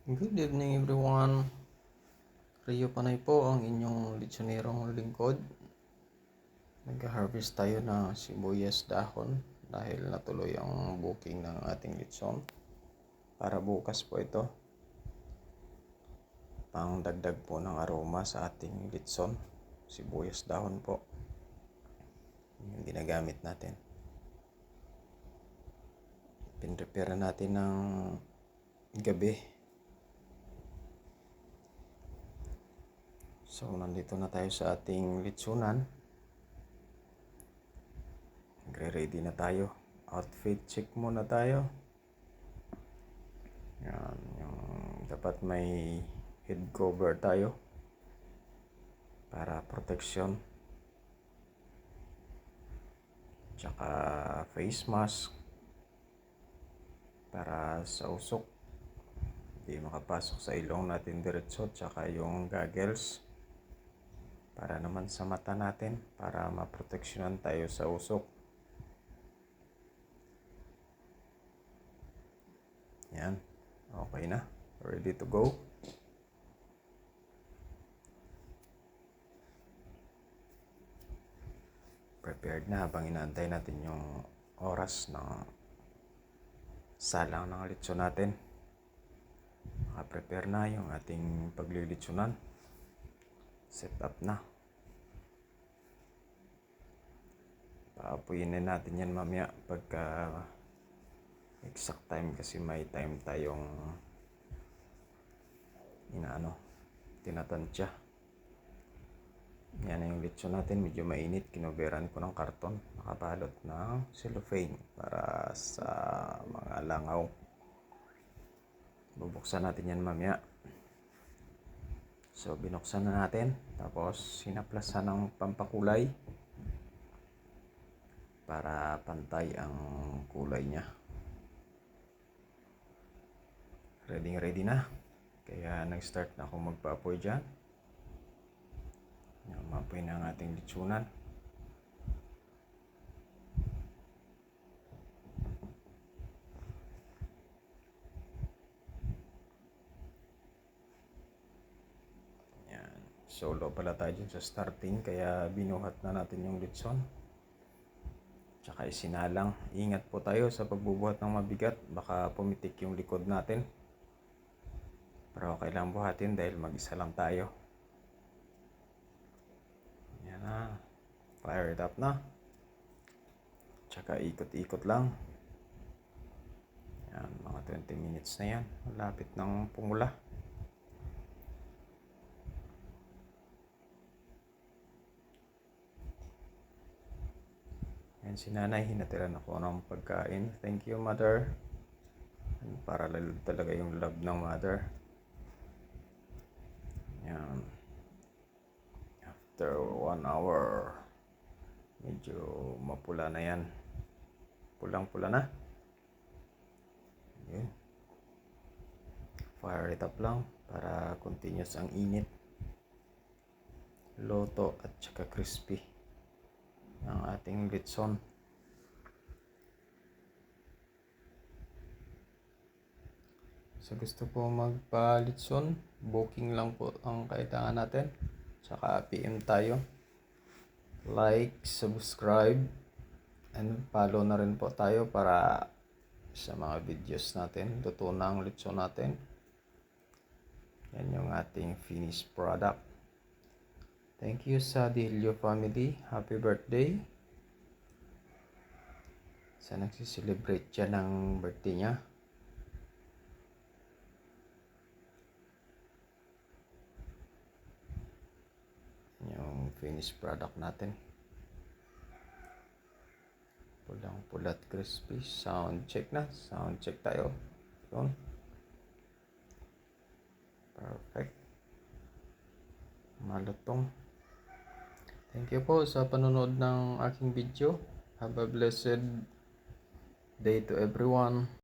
Good evening everyone. Rio Panay po ang inyong litsonerong lingkod. Nag-harvest tayo ng sibuyas dahon dahil natuloy ang booking ng ating litson. Para bukas po ito. Pang dagdag po ng aroma sa ating litson. Sibuyas dahon po. Yung ginagamit natin. Pinrepare natin ng gabi. So, nandito na tayo sa ating litsunan. Nagre-ready na tayo. Outfit check muna tayo. Yan, yung dapat may head cover tayo para protection. Tsaka face mask para sa usok. Hindi makapasok sa ilong natin diretso. Tsaka yung goggles para naman sa mata natin para maproteksyonan tayo sa usok. Yan. Okay na. Ready to go. Prepared na habang inaantay natin yung oras ng salang ng litson natin. Naka-prepare na yung ating paglilitsunan. Set up na. Paapuyin na natin yan mamaya pagka exact time kasi may time tayong tinatansya. Yan na yung litson natin, medyo mainit. Kinoveran ko ng karton, nakabalot ng cellophane para sa mga langaw. Bubuksan natin yan mamaya. So binuksan na natin, tapos sinaplasan ng pampakulay para pantay ang kulay niya. Ready na. Kaya nag-start na ako magpapoy dyan. Mapoy na ang ating litsunan. Yan. Solo pala tayo dyan sa starting, kaya binuhat na natin yung litson. Tsaka isinalang. Ingat po tayo sa pagbubuhat ng mabigat. Baka pumitik yung likod natin. Pero okay lang buhatin dahil mag-isa lang tayo. Yan na. Fire it up na. Tsaka ikot-ikot lang. Yan, mga 20 minutes na yan. Malapit ng pumula. Yan si nanay, hinatiran ako ng pagkain. Thank you, mother. Para lalo talaga yung love ng mother. Yan. After 1 hour, medyo mapula na yan. Pulang-pula na. Yan. Fire it up lang para continuous ang init. Loto at saka crispy ang ating litson. So gusto po magpa-litson, booking lang po ang kailangan natin. Tsaka PM tayo. Like, subscribe, and follow na rin po tayo para sa mga videos natin. Luto na ang litson natin. Yan yung ating finished product. Thank you sa Dilio family. Happy birthday. Sa nagsiselebrate dyan ng birthday niya. Yung finished product natin. Pulang-pulat crispy. Sound check na. Sound check tayo. Yun. Perfect. Malutong. Thank you po sa panonood ng aking video. Have a blessed day to everyone.